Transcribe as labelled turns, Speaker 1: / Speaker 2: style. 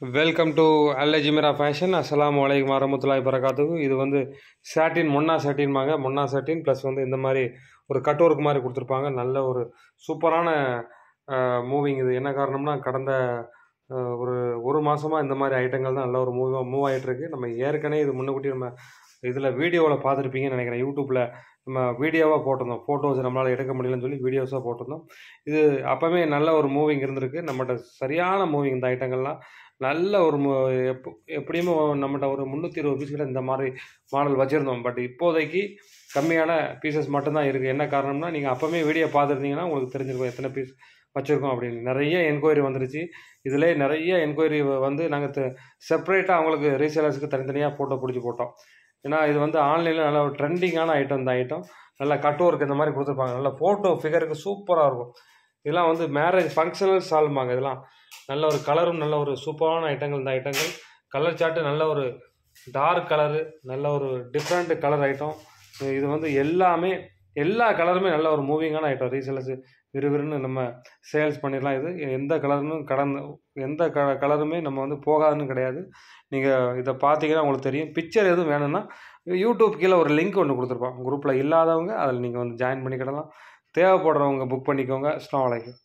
Speaker 1: Welcome to Al Ajmera fashion. அஸ்ஸலாமு அலைக்கும் வரமத்துல்லாஹி வரகாத்துஹு. இது வந்து சாட்டின் மொன்னா சாட்டின்பாங்க. மொன்னா சாட்டின் ப்ளஸ் வந்து இந்த மாதிரி ஒரு கட் ஒர்க் மாதிரி கொடுத்துருப்பாங்க. நல்ல ஒரு சூப்பரான மூவிங். இது என்ன காரணம்னா கடந்த ஒரு ஒரு மாதமாக இந்த மாதிரி ஐட்டங்கள் தான் நல்ல ஒரு மூவ் ஆகிட்டுருக்கு. நம்ம ஏற்கனவே இது முன்னக்கூட்டி நம்ம இதில் வீடியோவில் பார்த்துருப்பீங்கன்னு நினைக்கிறேன். யூடியூப்பில் நம்ம வீடியோவாக போட்டிருந்தோம். ஃபோட்டோஸ் நம்மளால் எடுக்க முடியலன்னு சொல்லி வீடியோஸாக போட்டிருந்தோம். இது அப்போவே நல்ல ஒரு மூவிங் இருந்திருக்கு. நம்மகிட்ட சரியான மூவிங் இந்த ஐட்டங்கள்லாம் நல்ல ஒரு எப்படியுமே நம்மகிட்ட ஒரு 320 பீஸ் கிட்ட இந்த மாதிரி மாடல் வச்சுருந்தோம். பட் இப்போதைக்கு கம்மியான பீசஸ் மட்டும்தான் இருக்குது. என்ன காரணம்னா நீங்கள் அப்போவே வீடியோ பார்த்துருந்தீங்கன்னா உங்களுக்கு தெரிஞ்சிருக்கும் எத்தனை பீஸ் வச்சுருக்கோம் அப்படின்னு. நிறைய என்கொயரி வந்துருச்சு. இதிலே நிறைய என்கொயரி வந்து நாங்கள் செப்பரேட்டாக அவங்களுக்கு ரீசேலர்ஸுக்கு தனித்தனியாக ஃபோட்டோ பிடிச்சி போட்டோம். ஏன்னா இது வந்து ஆன்லைனில் நல்ல ஒரு ட்ரெண்டிங்கான ஐட்டம். இந்த ஐட்டம் நல்லா கட் ஒர்க் இந்த மாதிரி கொடுத்துருப்பாங்க. நல்ல ஃபோட்டோ ஃபிகருக்கு சூப்பராக இருக்கும். இதெல்லாம் வந்து மேரேஜ் ஃபங்க்ஷனல் சால்வாங்க. இதெல்லாம் நல்ல ஒரு கலரும் நல்ல ஒரு சூப்பரான ஐட்டங்கள். இந்த ஐட்டங்கள் கலர் சார்ட்டு நல்ல ஒரு டார்க் கலரு, நல்ல ஒரு டிஃப்ரெண்ட் கலர் ஐட்டம். இது வந்து எல்லா கலருமே நல்ல ஒரு மூவிங்கான ஐட்டம். ரீசேலர்ஸ் விறுவிறுன்னு நம்ம சேல்ஸ் பண்ணிடலாம். இது எந்த கலருமே நம்ம வந்து போகாதுன்னு கிடையாது. நீங்கள் இதை பார்த்தீங்கன்னா உங்களுக்கு தெரியும். பிக்சர் எதுவும் வேணும்னா யூடியூப் கீழே ஒரு லிங்க் ஒன்று கொடுத்துருப்போம். குரூப்பில் இல்லாதவங்க அதில் நீங்கள் வந்து ஜாயின் பண்ணிக்கிடலாம். தேவைப்படுறவங்க புக் பண்ணிக்கோங்க. அஸ்ஸலாமு அலைக்கும்.